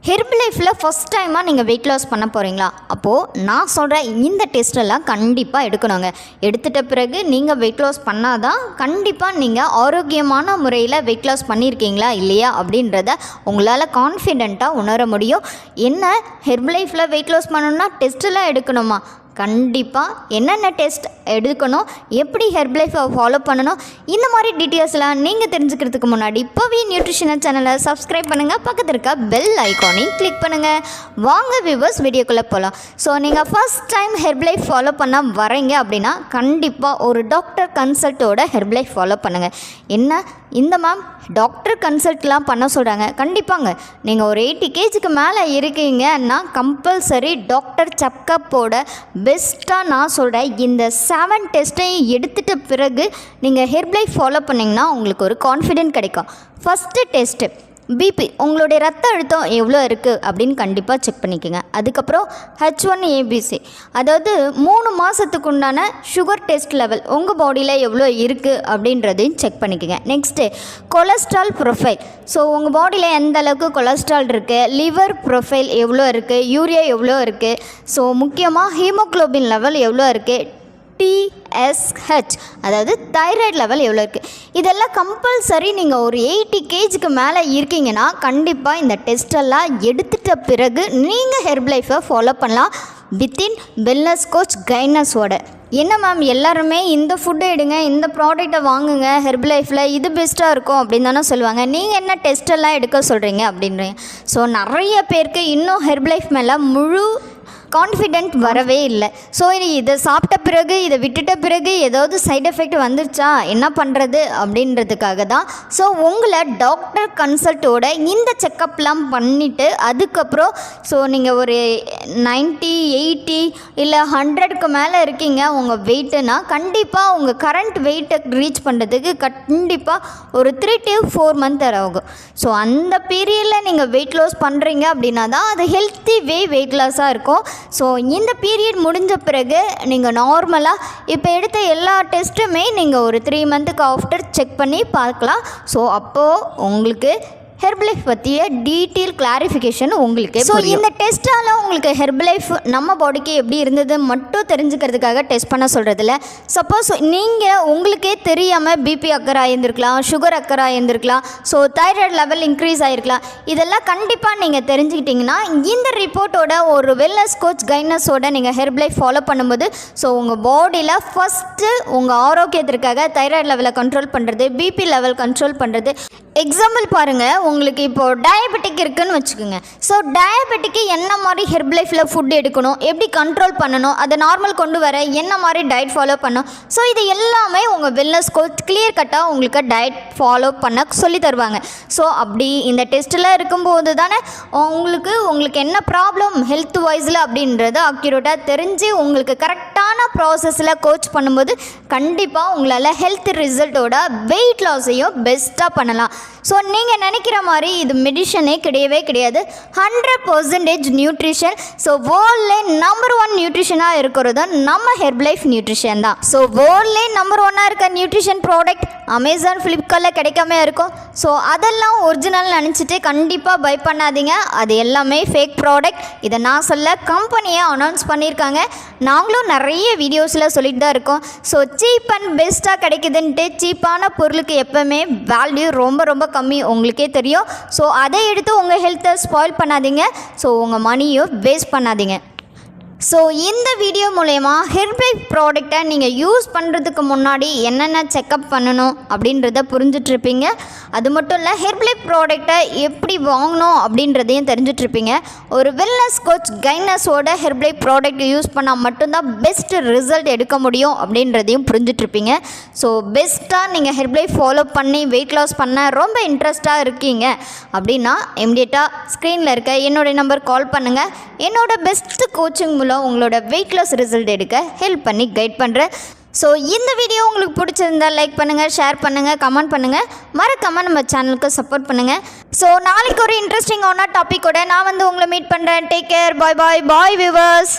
ஹெர்பலைஃப்பில் first டைமாக நீங்கள் weight loss பண்ண போகிறீங்களா? அப்போது நான் சொல்கிற இந்த டெஸ்ட்டெல்லாம் கண்டிப்பாக எடுக்கணுங்க. எடுத்துகிட்ட பிறகு நீங்கள் வெயிட் லாஸ் பண்ணால் தான் கண்டிப்பாக நீங்கள் ஆரோக்கியமான முறையில் வெயிட் லாஸ் பண்ணியிருக்கீங்களா இல்லையா அப்படின்றத உங்களால் கான்ஃபிடெண்ட்டாக உணர முடியும். என்ன ஹெர்பலைஃப்பில் வெயிட் லாஸ் பண்ணணுன்னா டெஸ்ட்டெல்லாம் எடுக்கணுமா? கண்டிப்பாக என்னென்ன டெஸ்ட் எடுக்கணும், எப்படி ஹெர்பலைஃபை ஃபாலோ பண்ணணும், இந்த மாதிரி டீட்டெயில்ஸ்லாம் நீங்கள் தெரிஞ்சுக்கிறதுக்கு முன்னாடி இப்போவே நியூட்ரிஷனல் சேனலை சப்ஸ்கிரைப் பண்ணுங்கள், பக்கத்தில் இருக்க பெல் ஐக்கானையும் கிளிக் பண்ணுங்கள். வாங்க வியூவர்ஸ் வீடியோக்குள்ளே போகலாம். ஸோ நீங்கள் ஃபஸ்ட் டைம் ஹெர்பலைஃப் ஃபாலோ பண்ண வரீங்க அப்படின்னா கண்டிப்பாக ஒரு டாக்டர் கன்சல்ட்டோட ஹெர்பலைஃப் ஃபாலோ பண்ணுங்கள். என்ன இந்த மேம் டாக்டர் கன்சல்ட்லாம் பண்ண சொல்கிறாங்க? கண்டிப்பாங்க. நீங்கள் ஒரு 80 kgக்கு மேலே இருக்கீங்கன்னா கம்பல்சரி டாக்டர் செக்கப்போட பெஸ்ட்டாக நான் சொல்கிறேன் இந்த 7 டெஸ்ட்டையும் எடுத்துகிட்ட பிறகு நீங்கள் ஹெர்பலைஃப் ஃபாலோ பண்ணிங்கன்னா உங்களுக்கு ஒரு கான்ஃபிடென்ட் கிடைக்கும். ஃபஸ்ட்டு டெஸ்ட்டு பிபி, உங்களுடைய ரத்த அழுத்தம் எவ்வளோ இருக்குது அப்படின்னு கண்டிப்பாக செக் பண்ணிக்கோங்க. அதுக்கப்புறம் H1ABC, அதாவது 3 மாதத்துக்கு உண்டான சுகர் டெஸ்ட் லெவல் உங்கள் பாடியில் எவ்வளோ இருக்குது அப்படின்றதையும் செக் பண்ணிக்கோங்க. Next cholesterol profile. ஸோ உங்கள் பாடியில் எந்த அளவுக்கு கொலஸ்ட்ரால் இருக்குது, லிவர் ப்ரொஃபைல் எவ்வளோ இருக்குது, யூரியா எவ்வளோ இருக்குது, ஸோ முக்கியமாக ஹீமோக்ளோபின் லெவல் எவ்வளோ இருக்குது, TSH அதாவது தைராய்டு லெவல் எவ்வளோ இருக்குது, இதெல்லாம் கம்பல்சரி. நீங்கள் ஒரு 80 kgக்கு மேலே இருக்கீங்கன்னா கண்டிப்பாக இந்த டெஸ்ட்டெல்லாம் எடுத்துகிட்ட பிறகு நீங்கள் ஹெர்பலைஃபை ஃபாலோ பண்ணலாம் வித்தின் வெல்னஸ் கோச் கைட்னஸோட. என்ன மேம் எல்லாருமே இந்த ஃபுட்டை எடுங்க, இந்த ப்ராடக்டை வாங்குங்க, ஹெர்பலைஃப்பில் இது பெஸ்ட்டாக இருக்கும் அப்படின்னு தானே சொல்லுவாங்க. நீங்கள் என்ன டெஸ்ட்டெல்லாம் எடுக்க சொல்கிறீங்க அப்படின்றீங்க. ஸோ நிறைய பேருக்கு இன்னும் ஹெர்பலைஃப் மேலே முழு கான்ஃபிடென்ட் வரவே இல்லை. ஸோ இதை சாப்பிட்ட பிறகு இதை விட்டுட்ட பிறகு ஏதாவது சைட் எஃபெக்ட் வந்துருச்சா என்ன பண்ணுறது அப்படின்றதுக்காக தான். ஸோ உங்களை டாக்டர் கன்சல்ட்டோட இந்த செக்கப்லாம் பண்ணிவிட்டு அதுக்கப்புறம் ஸோ நீங்கள் ஒரு 90, 80 இல்லை 100க்கு மேலே இருக்கீங்க உங்கள் வெயிட்டுனா கண்டிப்பாக உங்கள் கரண்ட் வெயிட்டை ரீச் பண்ணுறதுக்கு கண்டிப்பாக ஒரு 3 to 4 months ஆகும். ஸோ அந்த பீரியடில் நீங்கள் வெயிட் லாஸ் பண்ணுறீங்க அப்படின்னா தான் அது ஹெல்த்தி வெயிட் லாஸாக இருக்கும். ஸோ இந்த பீரியட் முடிஞ்ச பிறகு நீங்கள் நார்மலாக இப்போ எடுத்த எல்லா டெஸ்ட்டுமே நீங்கள் ஒரு 3 months ஆஃப்டர் செக் பண்ணி பார்க்கலாம். ஸோ அப்போது உங்களுக்கு ஹெர்பலைஃப் பற்றிய டீட்டெயில் கிளாரிஃபிகேஷன் உங்களுக்கு. ஸோ இந்த டெஸ்ட்டால் உங்களுக்கு ஹெர்பலைஃப் நம்ம பாடிக்கு எப்படி இருந்தது மட்டும் தெரிஞ்சுக்கிறதுக்காக டெஸ்ட் பண்ண சொல்கிறதில்ல. சப்போஸ் நீங்கள் உங்களுக்கே தெரியாமல் பிபி அக்கர் ஆகியிருந்துருக்கலாம், சுகர் அக்கர் ஆகியிருந்துருக்கலாம், ஸோ தைராய்டு லெவல் இன்க்ரீஸ் ஆகிருக்கலாம். இதெல்லாம் கண்டிப்பாக நீங்கள் தெரிஞ்சுக்கிட்டிங்கன்னா இந்த ரிப்போர்ட்டோட ஒரு வெல்னஸ் கோச் கைட்னஸோட நீங்கள் ஹெர்பலைஃப் ஃபாலோ பண்ணும்போது ஸோ உங்கள் பாடியில் ஃபஸ்ட்டு உங்கள் ஆரோக்கியத்திற்காக தைராய்டு லெவலை கண்ட்ரோல் பண்ணுறது, பிபி லெவல் கண்ட்ரோல் பண்ணுறது. எக்ஸாம்பிள் பாருங்கள், உங்களுக்கு இப்போது டயபெட்டிக் இருக்குதுன்னு வச்சுக்கோங்க. ஸோ டயபெட்டிக்கு என்ன மாதிரி ஹெர்பலைஃப்பில் ஃபுட் எடுக்கணும், எப்படி கண்ட்ரோல் பண்ணணும், அதை நார்மல் கொண்டு வர என்ன மாதிரி டயட் ஃபாலோ பண்ணணும். ஸோ இது எல்லாமே உங்கள் வெல்னஸ் கோச் கிளியர் கட்டாக உங்களுக்கு டயட் ஃபாலோ பண்ண சொல்லி தருவாங்க. ஸோ அப்படி இந்த டெஸ்ட்டில் இருக்கும்போது தானே உங்களுக்கு என்ன ப்ராப்ளம் ஹெல்த் வைஸில் அப்படின்றத அக்யூரேட்டாக தெரிஞ்சு உங்களுக்கு கரெக்டான ப்ராசஸில் கோச் பண்ணும்போது கண்டிப்பாக உங்களால் ஹெல்த் ரிசல்ட்டோட வெயிட் லாஸையும் பெஸ்ட்டாக பண்ணலாம். ஸோ நீங்கள் நினைக்கிற மாதிரி இது மெடிஷனே கிடையவே கிடையாது. 100% நியூட்ரிஷன். ஸோ வேர்ல்ட்லே நம்பர் 1 நியூட்ரிஷனாக இருக்கிறது நம்ம ஹெர்பலைஃப் நியூட்ரிஷன் தான். ஸோ வேர்ல்ட்லே நம்பர் 1 இருக்க நியூட்ரிஷன் ப்ராடக்ட் அமேசான், ஃப்ளிப்கார்ட்டில் கிடைக்காம இருக்கும். ஸோ அதெல்லாம் ஒரிஜினல் நினச்சிட்டு கண்டிப்பாக பை பண்ணாதீங்க. அது எல்லாமே ஃபேக் ப்ராடக்ட். இதை நான் சொல்ல கம்பெனியை அனௌன்ஸ் பண்ணியிருக்காங்க. நாங்களும் நிறைய வீடியோஸில் சொல்லிட்டு தான் இருக்கோம். ஸோ சீப் அண்ட் பெஸ்ட்டாக கிடைக்குதுன்ட்டு சீப்பான பொருளுக்கு எப்போவுமே வேல்யூ ரொம்ப கம்மி, உங்களுக்கே தெரியும். ஸோ அதை எடுத்து உங்கள் ஹெல்த்தை ஸ்பாயில் பண்ணாதீங்க. ஸோ உங்கள் மணியும் வேஸ்ட் பண்ணாதீங்க. ஸோ இந்த வீடியோ மூலயமா ஹெர்பலைஃப் ப்ராடக்டை நீங்கள் யூஸ் பண்ணுறதுக்கு முன்னாடி என்னென்ன செக்கப் பண்ணணும் அப்படின்றத புரிஞ்சிட்ருப்பீங்க. அது மட்டும் இல்லை ஹெர்பலைஃப் ப்ராடக்டை எப்படி வாங்கணும் அப்படின்றதையும் தெரிஞ்சிட்ருப்பீங்க. ஒரு வெல்னஸ் கோச் கைட்னஸோட ஹெர்பலைஃப் ப்ராடக்ட் யூஸ் பண்ணால் மட்டும்தான் பெஸ்ட் ரிசல்ட் எடுக்க முடியும் அப்படின்றதையும் புரிஞ்சிட்ருப்பீங்க. ஸோ பெஸ்ட்டாக நீங்கள் ஹெர்பலைஃப் ஃபாலோ பண்ணி வெயிட் லாஸ் பண்ண ரொம்ப இன்ட்ரெஸ்ட்டாக இருக்கீங்க அப்படின்னா இமிடியேட்டாக ஸ்க்ரீனில் இருக்க என்னோடய நம்பர் கால் பண்ணுங்கள். என்னோட பெஸ்ட் கோச்சிங் மூலம் உங்களோட வெயிட் லாஸ் ரிசல்ட் எடுக்க ஹெல்ப் பண்ணி கைட் பண்ணுறேன். ஸோ இந்த வீடியோ உங்களுக்கு பிடிச்சிருந்தால் லைக் பண்ணுங்கள், ஷேர் பண்ணுங்கள், கமெண்ட் பண்ணுங்கள், மறக்காமல் நம்ம சேனலுக்கு சப்போர்ட் பண்ணுங்கள். ஸோ நாளைக்கு ஒரு இன்ட்ரெஸ்டிங்கான டாப்பிக்கோட நான் உங்களை மீட் பண்ணுறேன். டேக் கேர், பாய் வியூவர்ஸ்.